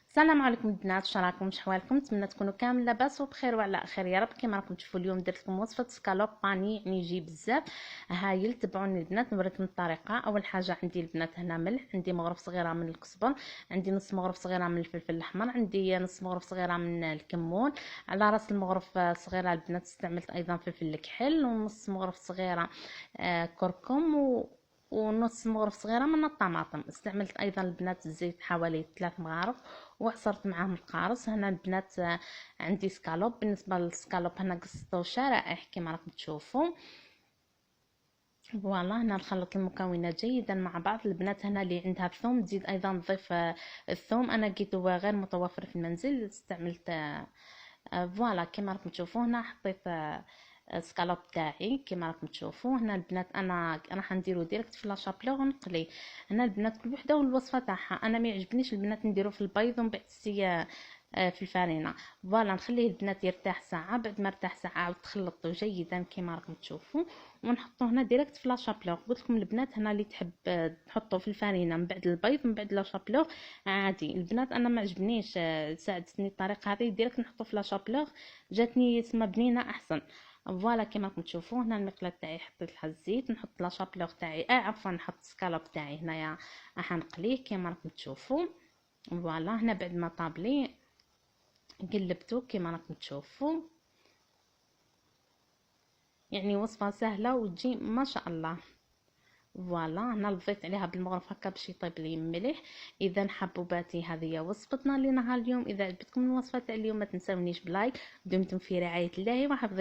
السلام عليكم البنات، شراكم شحوالكم؟ نتمنى تكونوا كامل لاباس وبخير وعلى خير يا رب. كما راكم تشوفوا اليوم درت لكم وصفه سكالوب باني، يعني يجي بزاف هايل. تبعوني البنات نوريكم الطريقه. اول حاجه عندي البنات هنا ملح، عندي مغرف صغيره من الكزبر، عندي نص مغرف صغيره من الفلفل الاحمر، عندي نص مغرف صغيره من الكمون. على راس المغرف صغيره البنات استعملت ايضا فلفل الكحل، ونص مغرف صغيره كركم ونص مغرف صغيره من الطماطم. استعملت ايضا البنات الزيت حوالي 3 مغارف، وعصرت معاهم القارص. هنا البنات عندي سكالوب. بالنسبه للسكالوب هنا قصته شرائح كما راكم تشوفوا. فوالا هنا نخلط المكونات جيدا مع بعض. البنات هنا اللي عندها الثوم تزيد ايضا تضيف الثوم. انا لقيته غير متوفر في المنزل، استعملت فوالا كما راكم تشوفوا. هنا حطيت السكالوب تاعي كما راكم تشوفوا. هنا البنات انا حنديرو ديريكت في لاشابلور ونقلي. هنا البنات كل وحده والوصفه تاعها. انا ما يعجبنيش البنات نديرو في البيض ومن بعد في الفارينه. فوالا نخليه البنات يرتاح ساعه، بعد ما ارتاح ساعه عاود تخلطوا جيدا كما راكم تشوفوا، ونحطوه هنا ديريكت في لاشابلور. قلت لكم البنات هنا اللي تحب تحطوا في الفارينه من بعد البيض من بعد لاشابلور عادي. البنات انا ما عجبنيش، ساعدتني الطريقه هذه ديريكت نحطو في لاشابلور، جاتني تسمى بنينه احسن. فوالا كما راكم تشوفوا. هنا المقله تاعي حطيت لها الزيت، نحط لاشابلور تاعي عفوا نحط السكالوب تاعي هنايا حنقليه كما راكم تشوفوا. فوالا هنا بعد ما طابلي قلبته كما راكم تشوفوا. يعني وصفه سهله وتجي ما شاء الله. فوالا هنا ضفيت عليها بالمغرف هكا باش يطيب لي مليح. اذا حبوباتي هذه هي وصفتنا لنهار اليوم. اذا عجبتكم الوصفه تاع اليوم ما تنسونيش بلايك. دمتم في رعايه الله وحفظه.